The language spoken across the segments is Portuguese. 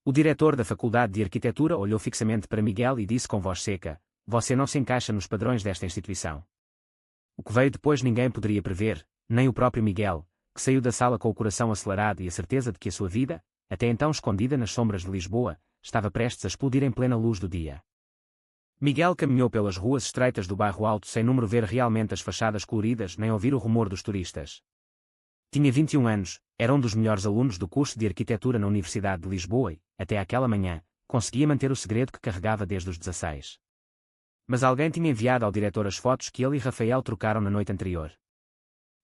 O diretor da Faculdade de Arquitetura olhou fixamente para Miguel e disse com voz seca: "Você não se encaixa nos padrões desta instituição." O que veio depois ninguém poderia prever, nem o próprio Miguel, que saiu da sala com o coração acelerado e a certeza de que a sua vida, até então escondida nas sombras de Lisboa, estava prestes a explodir em plena luz do dia. Miguel caminhou pelas ruas estreitas do bairro Alto sem número ver realmente as fachadas coloridas nem ouvir o rumor dos turistas. Tinha 21 anos, era um dos melhores alunos do curso de arquitetura na Universidade de Lisboa e, até aquela manhã, conseguia manter o segredo que carregava desde os 16. Mas alguém tinha enviado ao diretor as fotos que ele e Rafael trocaram na noite anterior.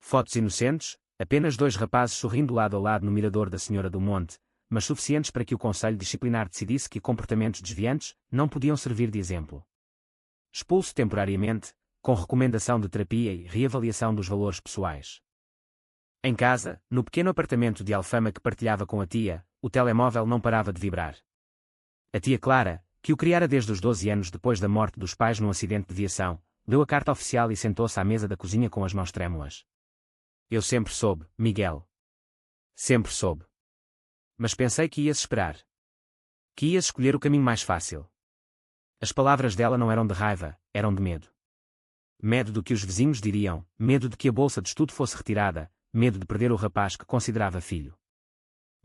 Fotos inocentes, apenas dois rapazes sorrindo lado a lado no mirador da Senhora do Monte, mas suficientes para que o Conselho Disciplinar decidisse que comportamentos desviantes não podiam servir de exemplo. Expulso temporariamente, com recomendação de terapia e reavaliação dos valores pessoais. Em casa, no pequeno apartamento de Alfama que partilhava com a tia, o telemóvel não parava de vibrar. A tia Clara, que o criara desde os 12 anos depois da morte dos pais num acidente de viação, leu a carta oficial e sentou-se à mesa da cozinha com as mãos trêmulas. "Eu sempre soube, Miguel. Sempre soube. Mas pensei que ias esperar. Que ias escolher o caminho mais fácil." As palavras dela não eram de raiva, eram de medo. Medo do que os vizinhos diriam, medo de que a bolsa de estudo fosse retirada, medo de perder o rapaz que considerava filho.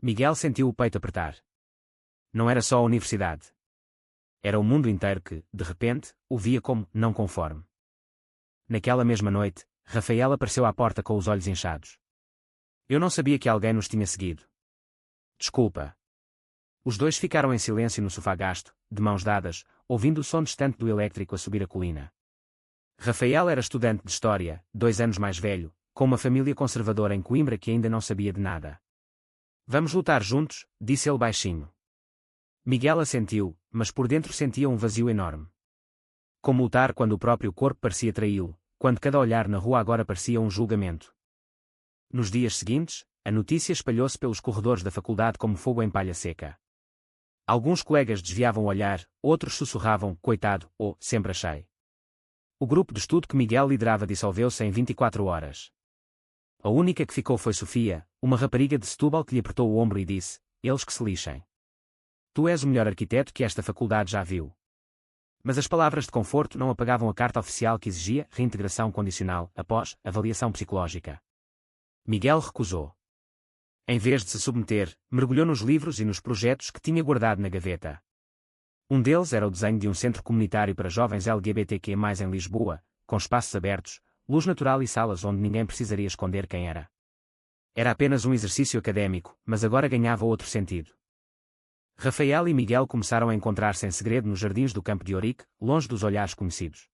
Miguel sentiu o peito apertar. Não era só a universidade. Era o mundo inteiro que, de repente, o via como não conforme. Naquela mesma noite, Rafael apareceu à porta com os olhos inchados. "Eu não sabia que alguém nos tinha seguido." "Desculpa." Os dois ficaram em silêncio no sofá gasto, de mãos dadas, ouvindo o som distante do elétrico a subir a colina. Rafael era estudante de História, 2 anos mais velho, com uma família conservadora em Coimbra que ainda não sabia de nada. "Vamos lutar juntos", disse ele baixinho. Miguel assentiu, mas por dentro sentia um vazio enorme. Como lutar quando o próprio corpo parecia traí-lo, quando cada olhar na rua agora parecia um julgamento. Nos dias seguintes, a notícia espalhou-se pelos corredores da faculdade como fogo em palha seca. Alguns colegas desviavam o olhar, outros sussurravam, "Coitado", ou "Sempre achei." O grupo de estudo que Miguel liderava dissolveu-se em 24 horas. A única que ficou foi Sofia, uma rapariga de Setúbal que lhe apertou o ombro e disse: "Eles que se lixem. Tu és o melhor arquiteto que esta faculdade já viu." Mas as palavras de conforto não apagavam a carta oficial que exigia reintegração condicional após avaliação psicológica. Miguel recusou. Em vez de se submeter, mergulhou nos livros e nos projetos que tinha guardado na gaveta. Um deles era o desenho de um centro comunitário para jovens LGBTQ+, em Lisboa, com espaços abertos, luz natural e salas onde ninguém precisaria esconder quem era. Era apenas um exercício académico, mas agora ganhava outro sentido. Rafael e Miguel começaram a encontrar-se em segredo nos jardins do Campo de Ourique, longe dos olhares conhecidos.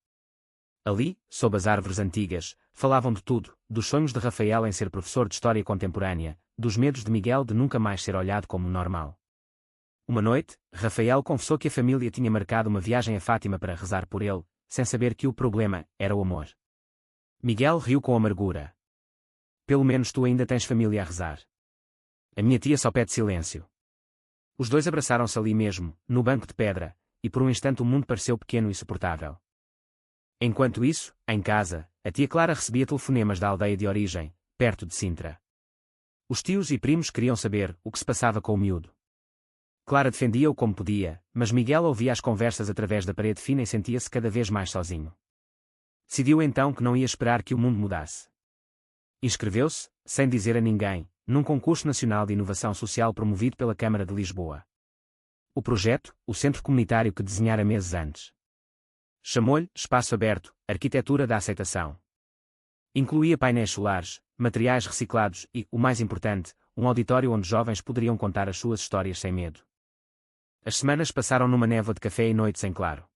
Ali, sob as árvores antigas, falavam de tudo, dos sonhos de Rafael em ser professor de História Contemporânea, dos medos de Miguel de nunca mais ser olhado como normal. Uma noite, Rafael confessou que a família tinha marcado uma viagem a Fátima para rezar por ele, sem saber que o problema era o amor. Miguel riu com amargura. "Pelo menos tu ainda tens família a rezar. A minha tia só pede silêncio." Os dois abraçaram-se ali mesmo, no banco de pedra, e por um instante o mundo pareceu pequeno e suportável. Enquanto isso, em casa, a tia Clara recebia telefonemas da aldeia de origem, perto de Sintra. Os tios e primos queriam saber o que se passava com o miúdo. Clara defendia-o como podia, mas Miguel ouvia as conversas através da parede fina e sentia-se cada vez mais sozinho. Decidiu então que não ia esperar que o mundo mudasse. Inscreveu-se, sem dizer a ninguém, num concurso nacional de inovação social promovido pela Câmara de Lisboa. O projeto, o centro comunitário que desenhara meses antes. Chamou-lhe Espaço Aberto, Arquitetura da Aceitação. Incluía painéis solares, materiais reciclados e, o mais importante, um auditório onde jovens poderiam contar as suas histórias sem medo. As semanas passaram numa névoa de café e noites em claro.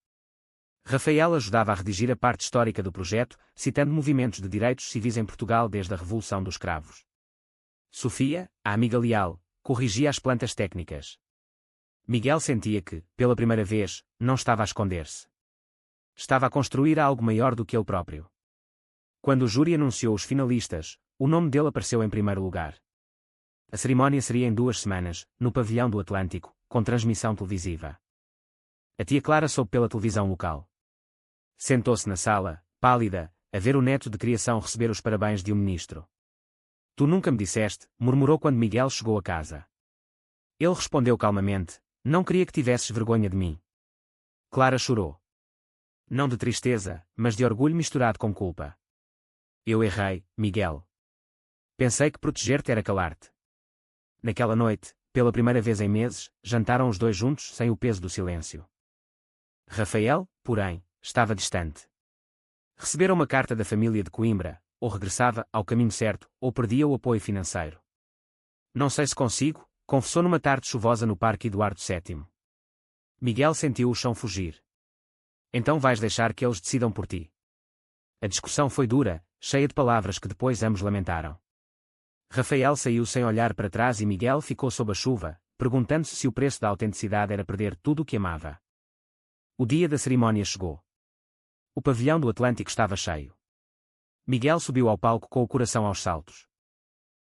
Rafael ajudava a redigir a parte histórica do projeto, citando movimentos de direitos civis em Portugal desde a Revolução dos Cravos. Sofia, a amiga leal, corrigia as plantas técnicas. Miguel sentia que, pela primeira vez, não estava a esconder-se. Estava a construir algo maior do que ele próprio. Quando o júri anunciou os finalistas, o nome dele apareceu em primeiro lugar. A cerimónia seria em 2 semanas, no Pavilhão do Atlântico, com transmissão televisiva. A tia Clara soube pela televisão local. Sentou-se na sala, pálida, a ver o neto de criação receber os parabéns de um ministro. "Tu nunca me disseste", murmurou quando Miguel chegou a casa. Ele respondeu calmamente: Não queria que tivesses vergonha de mim. Clara chorou. Não de tristeza, mas de orgulho misturado com culpa. Eu errei, Miguel. Pensei que proteger-te era calar-te. Naquela noite, pela primeira vez em meses, jantaram os dois juntos sem o peso do silêncio. Rafael, porém, estava distante. Recebera uma carta da família de Coimbra, ou regressava ao caminho certo, ou perdia o apoio financeiro. Não sei se consigo, confessou numa tarde chuvosa no Parque Eduardo VII. Miguel sentiu o chão fugir. Então vais deixar que eles decidam por ti. A discussão foi dura, cheia de palavras que depois ambos lamentaram. Rafael saiu sem olhar para trás e Miguel ficou sob a chuva, perguntando-se se o preço da autenticidade era perder tudo o que amava. O dia da cerimónia chegou. O pavilhão do Atlântico estava cheio. Miguel subiu ao palco com o coração aos saltos.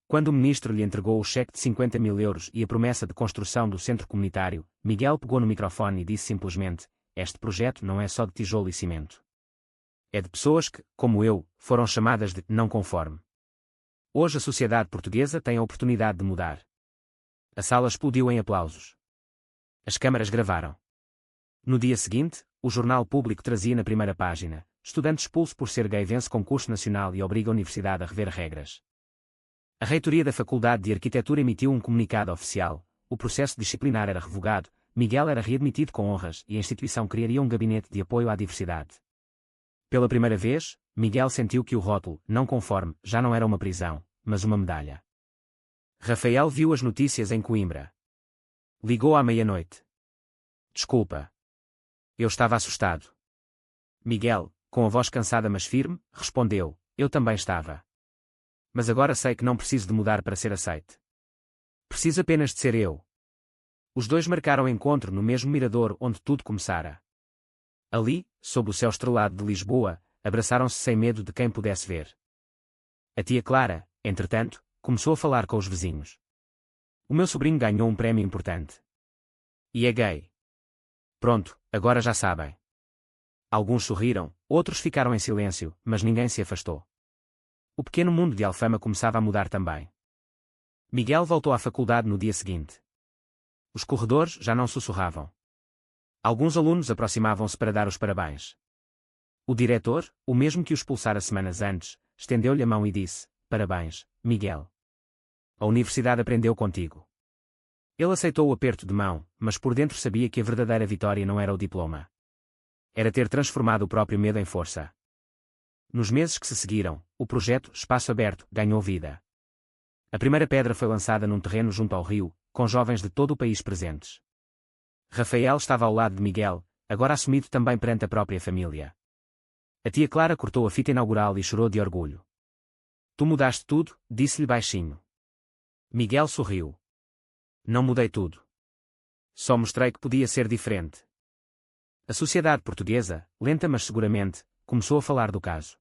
Quando o ministro lhe entregou o cheque de 50 mil euros e a promessa de construção do centro comunitário, Miguel pegou no microfone e disse simplesmente: este projeto não é só de tijolo e cimento. É de pessoas que, como eu, foram chamadas de não conforme. Hoje a sociedade portuguesa tem a oportunidade de mudar. A sala explodiu em aplausos. As câmaras gravaram. No dia seguinte, o Jornal Público trazia na primeira página: estudante expulso por ser gay vence concurso nacional e obriga a universidade a rever regras. A reitoria da Faculdade de Arquitetura emitiu um comunicado oficial: o processo disciplinar era revogado, Miguel era readmitido com honras e a instituição criaria um gabinete de apoio à diversidade. Pela primeira vez, Miguel sentiu que o rótulo não conforme já não era uma prisão, mas uma medalha. Rafael viu as notícias em Coimbra. Ligou à meia-noite. Desculpa. Eu estava assustado. Miguel, com a voz cansada mas firme, respondeu: eu também estava. Mas agora sei que não preciso de mudar para ser aceite. Preciso apenas de ser eu. Os dois marcaram encontro no mesmo mirador onde tudo começara. Ali, sob o céu estrelado de Lisboa, abraçaram-se sem medo de quem pudesse ver. A tia Clara, entretanto, começou a falar com os vizinhos. O meu sobrinho ganhou um prémio importante. E é gay. Pronto, agora já sabem. Alguns sorriram, outros ficaram em silêncio, mas ninguém se afastou. O pequeno mundo de Alfama começava a mudar também. Miguel voltou à faculdade no dia seguinte. Os corredores já não sussurravam. Alguns alunos aproximavam-se para dar os parabéns. O diretor, o mesmo que o expulsara semanas antes, estendeu-lhe a mão e disse: parabéns, Miguel. A universidade aprendeu contigo. Ele aceitou o aperto de mão, mas por dentro sabia que a verdadeira vitória não era o diploma. Era ter transformado o próprio medo em força. Nos meses que se seguiram, o projeto Espaço Aberto ganhou vida. A primeira pedra foi lançada num terreno junto ao rio, com jovens de todo o país presentes. Rafael estava ao lado de Miguel, agora assumido também perante a própria família. A tia Clara cortou a fita inaugural e chorou de orgulho. Tu mudaste tudo, disse-lhe baixinho. Miguel sorriu. Não mudei tudo. Só mostrei que podia ser diferente. A sociedade portuguesa, lenta mas seguramente, começou a falar do caso.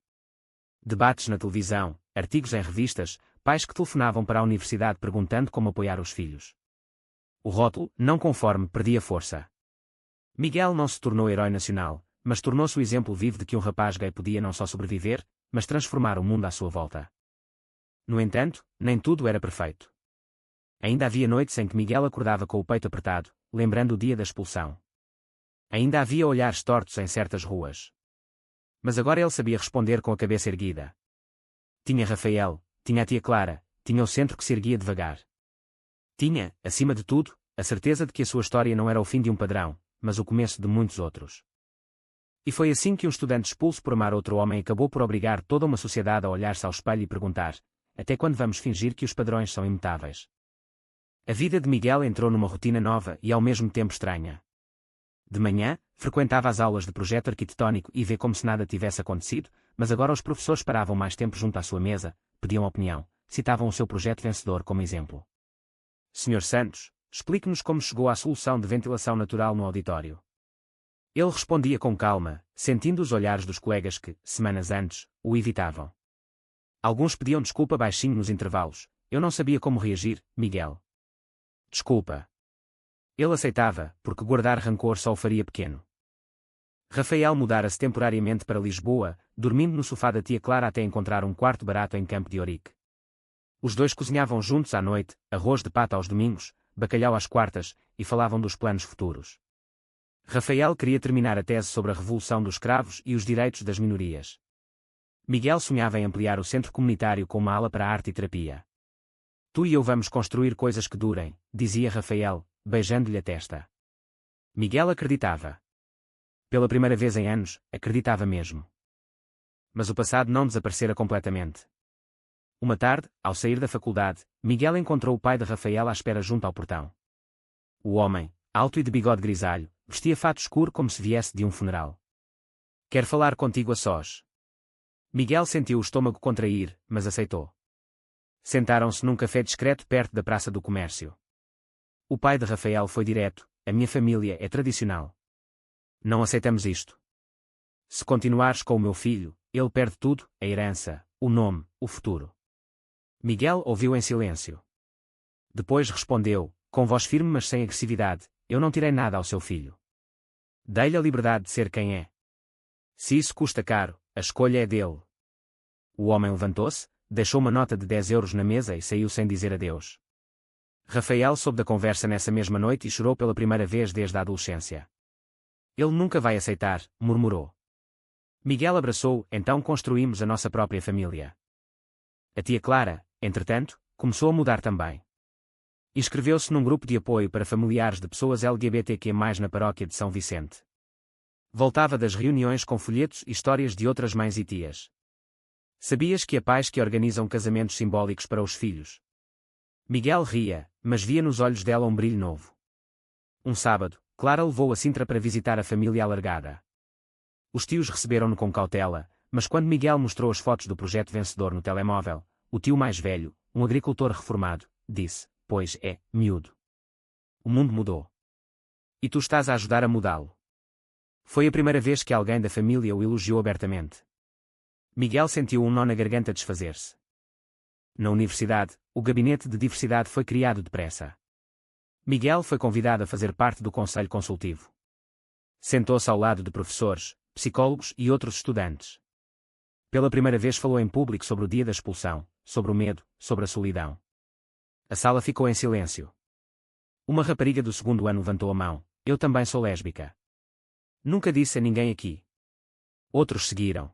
Debates na televisão, artigos em revistas, pais que telefonavam para a universidade perguntando como apoiar os filhos. O rótulo, não conforme, perdia força. Miguel não se tornou herói nacional, mas tornou-se o exemplo vivo de que um rapaz gay podia não só sobreviver, mas transformar o mundo à sua volta. No entanto, nem tudo era perfeito. Ainda havia noites em que Miguel acordava com o peito apertado, lembrando o dia da expulsão. Ainda havia olhares tortos em certas ruas. Mas agora ele sabia responder com a cabeça erguida. Tinha Rafael, tinha a tia Clara, tinha o centro que se erguia devagar. Tinha, acima de tudo, a certeza de que a sua história não era o fim de um padrão, mas o começo de muitos outros. E foi assim que um estudante expulso por amar outro homem acabou por obrigar toda uma sociedade a olhar-se ao espelho e perguntar: até quando vamos fingir que os padrões são imutáveis? A vida de Miguel entrou numa rotina nova e ao mesmo tempo estranha. De manhã, frequentava as aulas de projeto arquitetónico e vê como se nada tivesse acontecido, mas agora os professores paravam mais tempo junto à sua mesa, pediam opinião, citavam o seu projeto vencedor como exemplo. Sr. Santos, explique-nos como chegou à solução de ventilação natural no auditório. Ele respondia com calma, sentindo os olhares dos colegas que, semanas antes, o evitavam. Alguns pediam desculpa baixinho nos intervalos: eu não sabia como reagir, Miguel. Desculpa. Ele aceitava, porque guardar rancor só o faria pequeno. Rafael mudara-se temporariamente para Lisboa, dormindo no sofá da tia Clara até encontrar um quarto barato em Campo de Ourique. Os dois cozinhavam juntos à noite, arroz de pato aos domingos, bacalhau às quartas, e falavam dos planos futuros. Rafael queria terminar a tese sobre a revolução dos escravos e os direitos das minorias. Miguel sonhava em ampliar o centro comunitário com uma ala para arte e terapia. Tu e eu vamos construir coisas que durem, dizia Rafael, beijando-lhe a testa. Miguel acreditava. Pela primeira vez em anos, acreditava mesmo. Mas o passado não desaparecera completamente. Uma tarde, ao sair da faculdade, Miguel encontrou o pai de Rafael à espera junto ao portão. O homem, alto e de bigode grisalho, vestia fato escuro como se viesse de um funeral. Quer falar contigo a sós. Miguel sentiu o estômago contrair, mas aceitou. Sentaram-se num café discreto perto da Praça do Comércio. O pai de Rafael foi direto: a minha família é tradicional. Não aceitamos isto. Se continuares com o meu filho, ele perde tudo, a herança, o nome, o futuro. Miguel ouviu em silêncio. Depois respondeu, com voz firme mas sem agressividade: eu não tirei nada ao seu filho. Dei-lhe a liberdade de ser quem é. Se isso custa caro, a escolha é dele. O homem levantou-se, deixou uma nota de 10 euros na mesa e saiu sem dizer adeus. Rafael soube da conversa nessa mesma noite e chorou pela primeira vez desde a adolescência. Ele nunca vai aceitar, murmurou. Miguel abraçou, então construímos a nossa própria família. A tia Clara, entretanto, começou a mudar também. Inscreveu-se num grupo de apoio para familiares de pessoas LGBTQ+, na paróquia de São Vicente. Voltava das reuniões com folhetos e histórias de outras mães e tias. Sabias que há pais que organizam casamentos simbólicos para os filhos? Miguel ria, mas via nos olhos dela um brilho novo. Um sábado, Clara levou a Sintra para visitar a família alargada. Os tios receberam-no com cautela, mas quando Miguel mostrou as fotos do projeto vencedor no telemóvel, o tio mais velho, um agricultor reformado, disse: pois é, miúdo. O mundo mudou. E tu estás a ajudar a mudá-lo. Foi a primeira vez que alguém da família o elogiou abertamente. Miguel sentiu um nó na garganta desfazer-se. Na universidade, o gabinete de diversidade foi criado depressa. Miguel foi convidado a fazer parte do conselho consultivo. Sentou-se ao lado de professores, psicólogos e outros estudantes. Pela primeira vez falou em público sobre o dia da expulsão, sobre o medo, sobre a solidão. A sala ficou em silêncio. Uma rapariga do segundo ano levantou a mão: eu também sou lésbica. Nunca disse a ninguém aqui. Outros seguiram.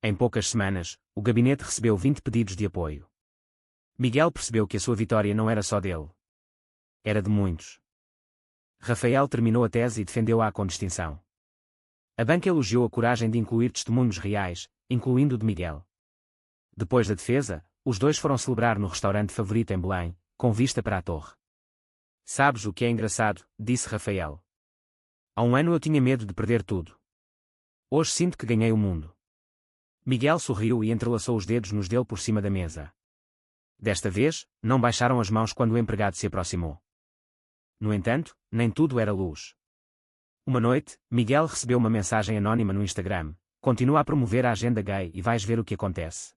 Em poucas semanas, o gabinete recebeu 20 pedidos de apoio. Miguel percebeu que a sua vitória não era só dele. Era de muitos. Rafael terminou a tese e defendeu-a com distinção. A banca elogiou a coragem de incluir testemunhos reais, incluindo o de Miguel. Depois da defesa, os dois foram celebrar no restaurante favorito em Belém, com vista para a torre. Sabes o que é engraçado, disse Rafael. Há um ano eu tinha medo de perder tudo. Hoje sinto que ganhei o mundo. Miguel sorriu e entrelaçou os dedos nos dele por cima da mesa. Desta vez, não baixaram as mãos quando o empregado se aproximou. No entanto, nem tudo era luz. Uma noite, Miguel recebeu uma mensagem anónima no Instagram: continua a promover a agenda gay e vais ver o que acontece.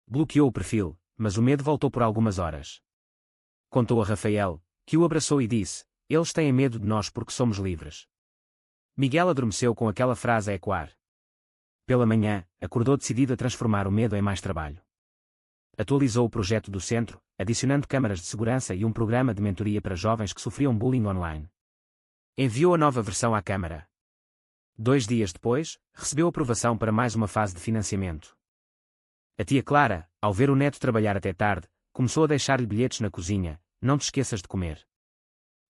Bloqueou o perfil, mas o medo voltou por algumas horas. Contou a Rafael, que o abraçou e disse: eles têm medo de nós porque somos livres. Miguel adormeceu com aquela frase a ecoar. Pela manhã, acordou decidido a transformar o medo em mais trabalho. Atualizou o projeto do centro, adicionando câmaras de segurança e um programa de mentoria para jovens que sofriam bullying online. Enviou a nova versão à Câmara. 2 dias depois, recebeu aprovação para mais uma fase de financiamento. A tia Clara, ao ver o neto trabalhar até tarde, começou a deixar-lhe bilhetes na cozinha: não te esqueças de comer.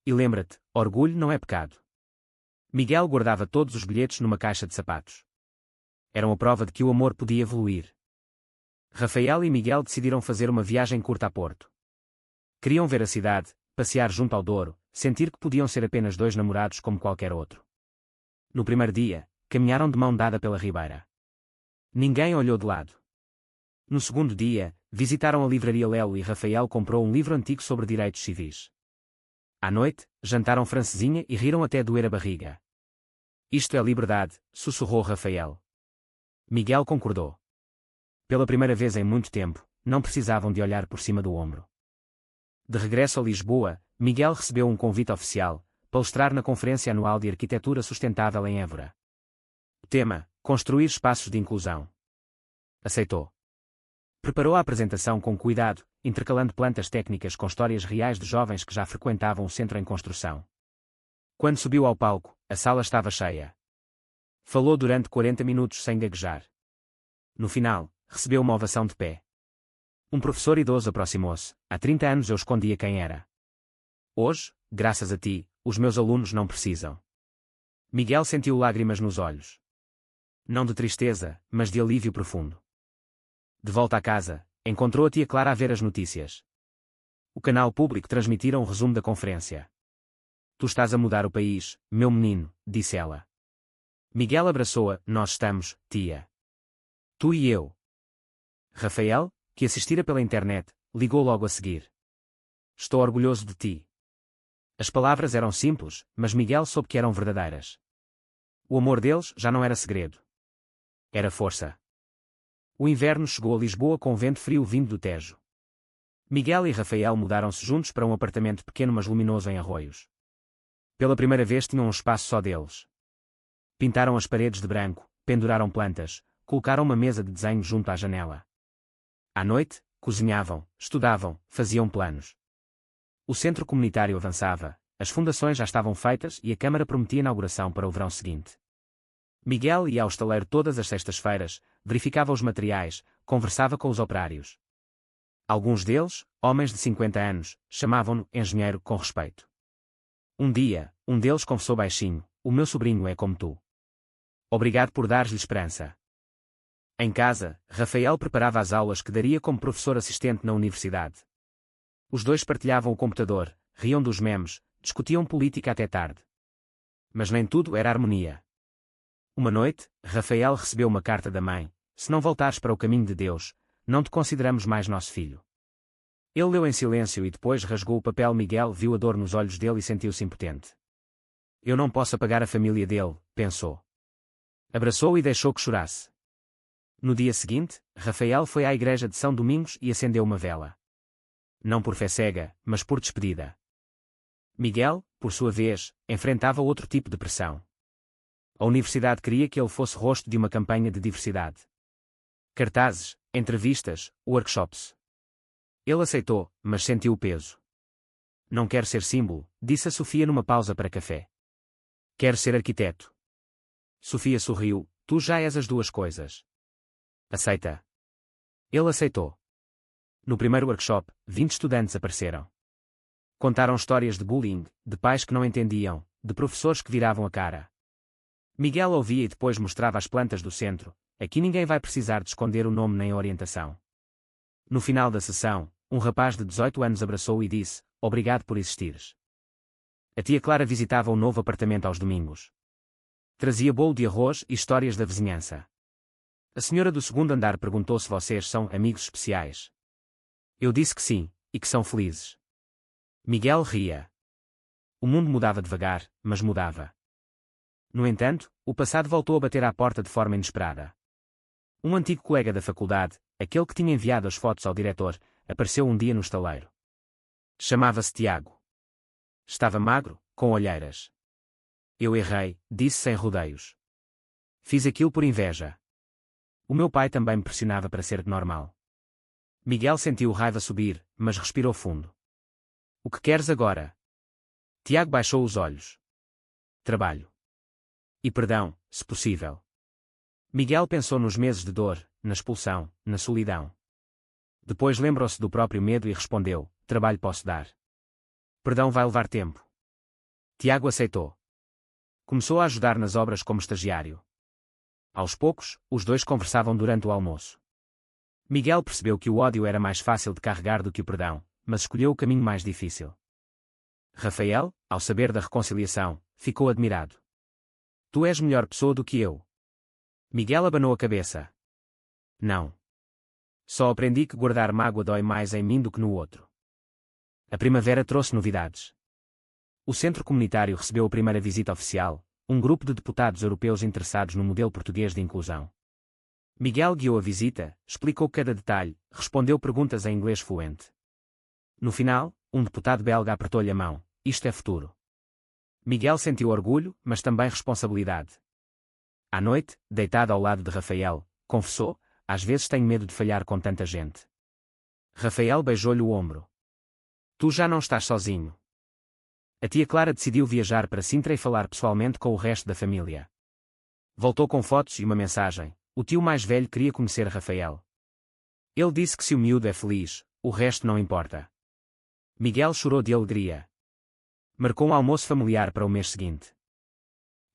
E lembra-te, orgulho não é pecado. Miguel guardava todos os bilhetes numa caixa de sapatos. Eram a prova de que o amor podia evoluir. Rafael e Miguel decidiram fazer uma viagem curta a Porto. Queriam ver a cidade, passear junto ao Douro, sentir que podiam ser apenas 2 namorados como qualquer outro. No primeiro dia, caminharam de mão dada pela ribeira. Ninguém olhou de lado. No segundo dia, visitaram a livraria Lelo e Rafael comprou um livro antigo sobre direitos civis. À noite, jantaram francesinha e riram até doer a barriga. Isto é liberdade, sussurrou Rafael. Miguel concordou. Pela primeira vez em muito tempo, não precisavam de olhar por cima do ombro. De regresso a Lisboa, Miguel recebeu um convite oficial: palestrar na Conferência Anual de Arquitetura Sustentável em Évora. O tema: construir espaços de inclusão. Aceitou. Preparou a apresentação com cuidado, intercalando plantas técnicas com histórias reais de jovens que já frequentavam o centro em construção. Quando subiu ao palco, a sala estava cheia. Falou durante 40 minutos sem gaguejar. No final, recebeu uma ovação de pé. Um professor idoso aproximou-se. Há 30 anos eu escondia quem era. Hoje, graças a ti, os meus alunos não precisam. Miguel sentiu lágrimas nos olhos. Não de tristeza, mas de alívio profundo. De volta à casa, encontrou a tia Clara a ver as notícias. O canal público transmitira um resumo da conferência. Tu estás a mudar o país, meu menino, disse ela. Miguel abraçou-a. Nós estamos, tia. Tu e eu. Rafael, que assistira pela internet, ligou logo a seguir. Estou orgulhoso de ti. As palavras eram simples, mas Miguel soube que eram verdadeiras. O amor deles já não era segredo. Era força. O inverno chegou a Lisboa com vento frio vindo do Tejo. Miguel e Rafael mudaram-se juntos para um apartamento pequeno mas luminoso em Arroios. Pela primeira vez tinham um espaço só deles. Pintaram as paredes de branco, penduraram plantas, colocaram uma mesa de desenho junto à janela. À noite, cozinhavam, estudavam, faziam planos. O centro comunitário avançava, as fundações já estavam feitas e a Câmara prometia inauguração para o verão seguinte. Miguel ia ao estaleiro todas as sextas-feiras, verificava os materiais, conversava com os operários. Alguns deles, homens de 50 anos, chamavam-no engenheiro com respeito. Um dia, um deles confessou baixinho: o meu sobrinho é como tu. Obrigado por dar-lhe esperança. Em casa, Rafael preparava as aulas que daria como professor assistente na universidade. Os dois partilhavam o computador, riam dos memes, discutiam política até tarde. Mas nem tudo era harmonia. Uma noite, Rafael recebeu uma carta da mãe: se não voltares para o caminho de Deus, não te consideramos mais nosso filho. Ele leu em silêncio e depois rasgou o papel. Miguel viu a dor nos olhos dele e sentiu-se impotente. Eu não posso apagar a família dele, pensou. Abraçou-o e deixou que chorasse. No dia seguinte, Rafael foi à igreja de São Domingos e acendeu uma vela. Não por fé cega, mas por despedida. Miguel, por sua vez, enfrentava outro tipo de pressão. A universidade queria que ele fosse rosto de uma campanha de diversidade. Cartazes, entrevistas, workshops. Ele aceitou, mas sentiu o peso. Não quero ser símbolo, disse a Sofia numa pausa para café. Quero ser arquiteto. Sofia sorriu: tu já és as duas coisas. Aceita. Ele aceitou. No primeiro workshop, 20 estudantes apareceram. Contaram histórias de bullying, de pais que não entendiam, de professores que viravam a cara. Miguel ouvia e depois mostrava as plantas do centro. Aqui ninguém vai precisar de esconder o nome nem a orientação. No final da sessão, um rapaz de 18 anos abraçou-o e disse: obrigado por existires. A tia Clara visitava o novo apartamento aos domingos. Trazia bolo de arroz e histórias da vizinhança. A senhora do segundo andar perguntou se vocês são amigos especiais. Eu disse que sim, e que são felizes. Miguel ria. O mundo mudava devagar, mas mudava. No entanto, o passado voltou a bater à porta de forma inesperada. Um antigo colega da faculdade, aquele que tinha enviado as fotos ao diretor, apareceu um dia no estaleiro. Chamava-se Tiago. Estava magro, com olheiras. Eu errei, disse sem rodeios. Fiz aquilo por inveja. O meu pai também me pressionava para ser normal. Miguel sentiu raiva subir, mas respirou fundo. O que queres agora? Tiago baixou os olhos. Trabalho. E perdão, se possível. Miguel pensou nos meses de dor, na expulsão, na solidão. Depois lembrou-se do próprio medo e respondeu: trabalho posso dar. Perdão vai levar tempo. Tiago aceitou. Começou a ajudar nas obras como estagiário. Aos poucos, os dois conversavam durante o almoço. Miguel percebeu que o ódio era mais fácil de carregar do que o perdão, mas escolheu o caminho mais difícil. Rafael, ao saber da reconciliação, ficou admirado. Tu és melhor pessoa do que eu. Miguel abanou a cabeça. Não. Só aprendi que guardar mágoa dói mais em mim do que no outro. A primavera trouxe novidades. O centro comunitário recebeu a primeira visita oficial, um grupo de deputados europeus interessados no modelo português de inclusão. Miguel guiou a visita, explicou cada detalhe, respondeu perguntas em inglês fluente. No final, um deputado belga apertou-lhe a mão: isto é futuro. Miguel sentiu orgulho, mas também responsabilidade. À noite, deitado ao lado de Rafael, confessou: às vezes tenho medo de falhar com tanta gente. Rafael beijou-lhe o ombro. Tu já não estás sozinho. A tia Clara decidiu viajar para Sintra e falar pessoalmente com o resto da família. Voltou com fotos e uma mensagem. O tio mais velho queria conhecer Rafael. Ele disse que se o miúdo é feliz, o resto não importa. Miguel chorou de alegria. Marcou um almoço familiar para o mês seguinte.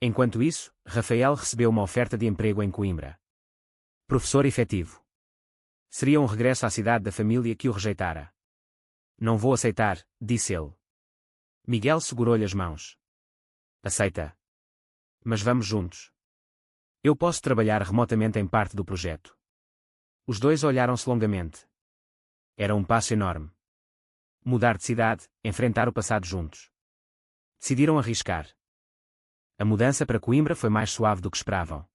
Enquanto isso, Rafael recebeu uma oferta de emprego em Coimbra. Professor efetivo. Seria um regresso à cidade da família que o rejeitara. Não vou aceitar, disse ele. Miguel segurou-lhe as mãos. Aceita. Mas vamos juntos. Eu posso trabalhar remotamente em parte do projeto. Os dois olharam-se longamente. Era um passo enorme. Mudar de cidade, enfrentar o passado juntos. Decidiram arriscar. A mudança para Coimbra foi mais suave do que esperavam.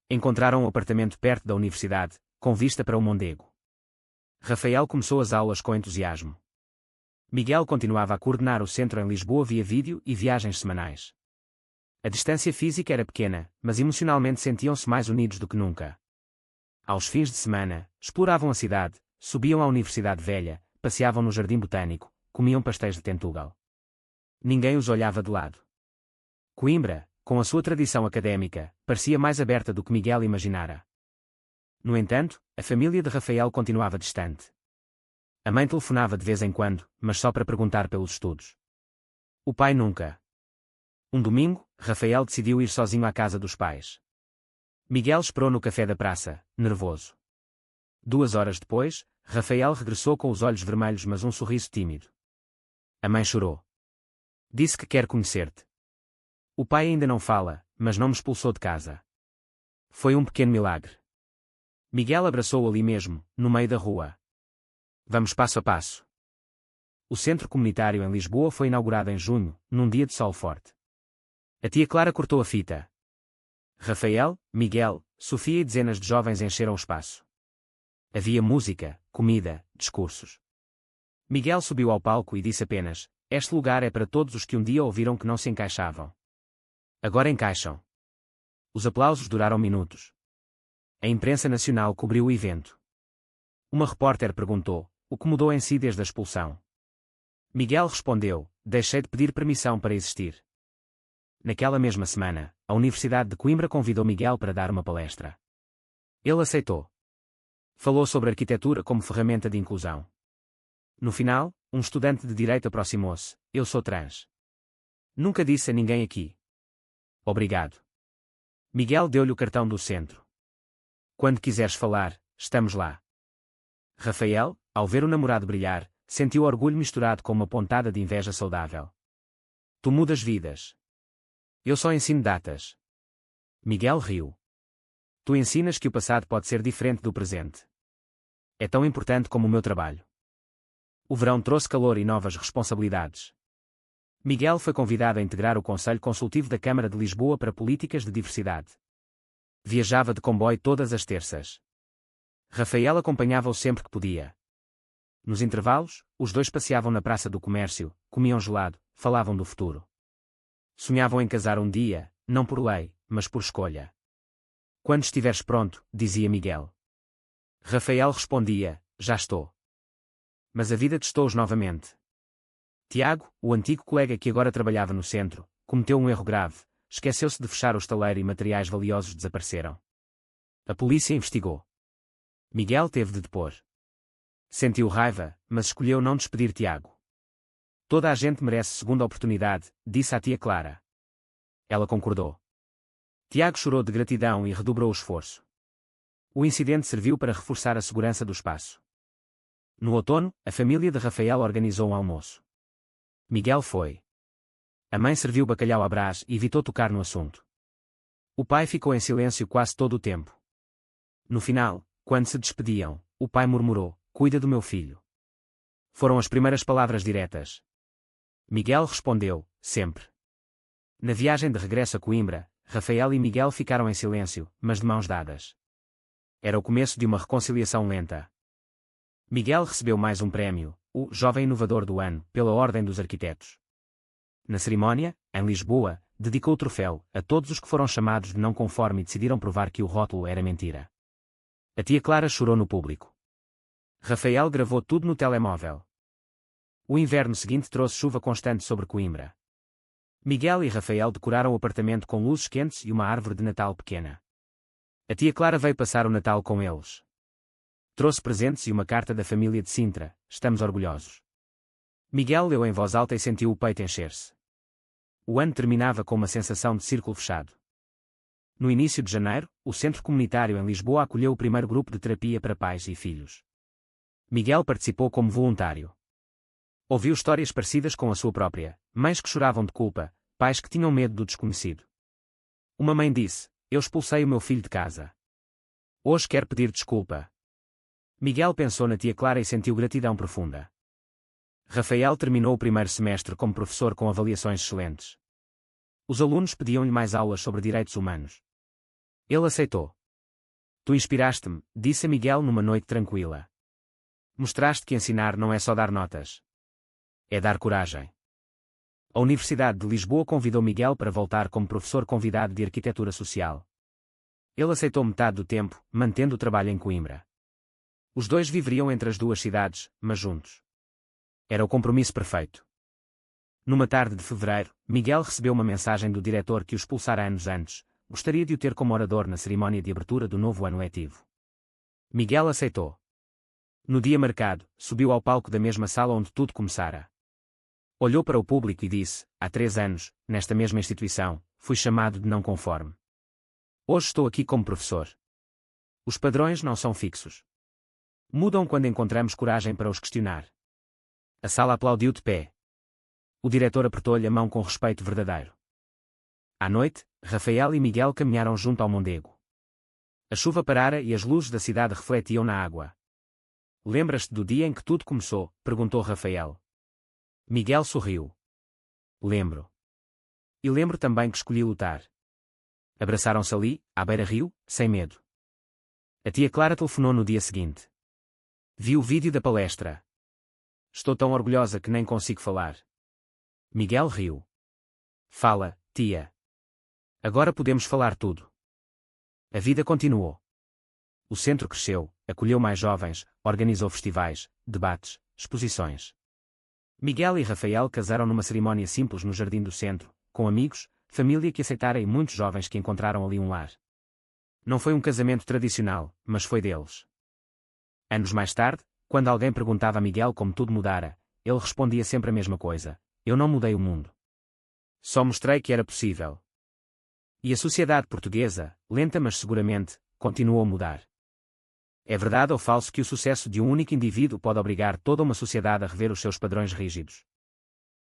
Encontraram um apartamento perto da universidade, com vista para o Mondego. Rafael começou as aulas com entusiasmo. Miguel continuava a coordenar o centro em Lisboa via vídeo e viagens semanais. A distância física era pequena, mas emocionalmente sentiam-se mais unidos do que nunca. Aos fins de semana, exploravam a cidade, subiam à Universidade Velha, passeavam no Jardim Botânico, comiam pastéis de Tentugal. Ninguém os olhava de lado. Coimbra, com a sua tradição académica, parecia mais aberta do que Miguel imaginara. No entanto, a família de Rafael continuava distante. A mãe telefonava de vez em quando, mas só para perguntar pelos estudos. O pai nunca. Um domingo, Rafael decidiu ir sozinho à casa dos pais. Miguel esperou no café da praça, nervoso. 2 horas depois, Rafael regressou com os olhos vermelhos mas um sorriso tímido. A mãe chorou. Disse que quer conhecer-te. O pai ainda não fala, mas não me expulsou de casa. Foi um pequeno milagre. Miguel abraçou-o ali mesmo, no meio da rua. Vamos passo a passo. O centro comunitário em Lisboa foi inaugurado em junho, num dia de sol forte. A tia Clara cortou a fita. Rafael, Miguel, Sofia e dezenas de jovens encheram o espaço. Havia música, comida, discursos. Miguel subiu ao palco e disse apenas: este lugar é para todos os que um dia ouviram que não se encaixavam. Agora encaixam. Os aplausos duraram minutos. A imprensa nacional cobriu o evento. Uma repórter perguntou: o que mudou em si desde a expulsão? Miguel respondeu: deixei de pedir permissão para existir. Naquela mesma semana, a Universidade de Coimbra convidou Miguel para dar uma palestra. Ele aceitou. Falou sobre arquitetura como ferramenta de inclusão. No final, um estudante de direito aproximou-se: eu sou trans. Nunca disse a ninguém aqui. Obrigado. Miguel deu-lhe o cartão do centro. Quando quiseres falar, estamos lá. Rafael, ao ver o namorado brilhar, sentiu orgulho misturado com uma pontada de inveja saudável. Tu mudas vidas. Eu só ensino datas. Miguel riu. Tu ensinas que o passado pode ser diferente do presente. É tão importante como o meu trabalho. O verão trouxe calor e novas responsabilidades. Miguel foi convidado a integrar o Conselho Consultivo da Câmara de Lisboa para políticas de diversidade. Viajava de comboio todas as terças. Rafael acompanhava-o sempre que podia. Nos intervalos, os dois passeavam na Praça do Comércio, comiam gelado, falavam do futuro. Sonhavam em casar um dia, não por lei, mas por escolha. Quando estiveres pronto, dizia Miguel. Rafael respondia: já estou. Mas a vida testou-os novamente. Tiago, o antigo colega que agora trabalhava no centro, cometeu um erro grave, esqueceu-se de fechar o estaleiro e materiais valiosos desapareceram. A polícia investigou. Miguel teve de depor. Sentiu raiva, mas escolheu não despedir Tiago. Toda a gente merece segunda oportunidade, disse a tia Clara. Ela concordou. Tiago chorou de gratidão e redobrou o esforço. O incidente serviu para reforçar a segurança do espaço. No outono, a família de Rafael organizou um almoço. Miguel foi. A mãe serviu bacalhau à Brás e evitou tocar no assunto. O pai ficou em silêncio quase todo o tempo. No final, quando se despediam, o pai murmurou: cuida do meu filho. Foram as primeiras palavras diretas. Miguel respondeu: sempre. Na viagem de regresso a Coimbra, Rafael e Miguel ficaram em silêncio, mas de mãos dadas. Era o começo de uma reconciliação lenta. Miguel recebeu mais um prémio, o Jovem Inovador do Ano, pela Ordem dos Arquitetos. Na cerimónia, em Lisboa, dedicou o troféu a todos os que foram chamados de não conforme e decidiram provar que o rótulo era mentira. A tia Clara chorou no público. Rafael gravou tudo no telemóvel. O inverno seguinte trouxe chuva constante sobre Coimbra. Miguel e Rafael decoraram o apartamento com luzes quentes e uma árvore de Natal pequena. A tia Clara veio passar o Natal com eles. Trouxe presentes e uma carta da família de Sintra: estamos orgulhosos. Miguel leu em voz alta e sentiu o peito encher-se. O ano terminava com uma sensação de círculo fechado. No início de janeiro, o Centro Comunitário em Lisboa acolheu o primeiro grupo de terapia para pais e filhos. Miguel participou como voluntário. Ouviu histórias parecidas com a sua própria: mães que choravam de culpa, pais que tinham medo do desconhecido. Uma mãe disse: eu expulsei o meu filho de casa. Hoje quero pedir desculpa. Miguel pensou na tia Clara e sentiu gratidão profunda. Rafael terminou o primeiro semestre como professor com avaliações excelentes. Os alunos pediam-lhe mais aulas sobre direitos humanos. Ele aceitou. Tu inspiraste-me, disse a Miguel numa noite tranquila. Mostraste que ensinar não é só dar notas. É dar coragem. A Universidade de Lisboa convidou Miguel para voltar como professor convidado de Arquitetura Social. Ele aceitou metade do tempo, mantendo o trabalho em Coimbra. Os dois viveriam entre as duas cidades, mas juntos. Era o compromisso perfeito. Numa tarde de fevereiro, Miguel recebeu uma mensagem do diretor que o expulsara anos antes: gostaria de o ter como orador na cerimónia de abertura do novo ano letivo. Miguel aceitou. No dia marcado, subiu ao palco da mesma sala onde tudo começara. Olhou para o público e disse: há 3 anos, nesta mesma instituição, fui chamado de não conforme. Hoje estou aqui como professor. Os padrões não são fixos. Mudam quando encontramos coragem para os questionar. A sala aplaudiu de pé. O diretor apertou-lhe a mão com respeito verdadeiro. À noite, Rafael e Miguel caminharam junto ao Mondego. A chuva parara e as luzes da cidade refletiam na água. Lembras-te do dia em que tudo começou? Perguntou Rafael. Miguel sorriu. Lembro. E lembro também que escolhi lutar. Abraçaram-se ali, à beira-rio, sem medo. A tia Clara telefonou no dia seguinte. Vi o vídeo da palestra. Estou tão orgulhosa que nem consigo falar. Miguel riu. Fala, tia. Agora podemos falar tudo. A vida continuou. O centro cresceu, acolheu mais jovens, organizou festivais, debates, exposições. Miguel e Rafael casaram numa cerimónia simples no jardim do centro, com amigos, família que aceitaram e muitos jovens que encontraram ali um lar. Não foi um casamento tradicional, mas foi deles. Anos mais tarde, quando alguém perguntava a Miguel como tudo mudara, ele respondia sempre a mesma coisa: eu não mudei o mundo. Só mostrei que era possível. E a sociedade portuguesa, lenta mas seguramente, continuou a mudar. É verdade ou falso que o sucesso de um único indivíduo pode obrigar toda uma sociedade a rever os seus padrões rígidos?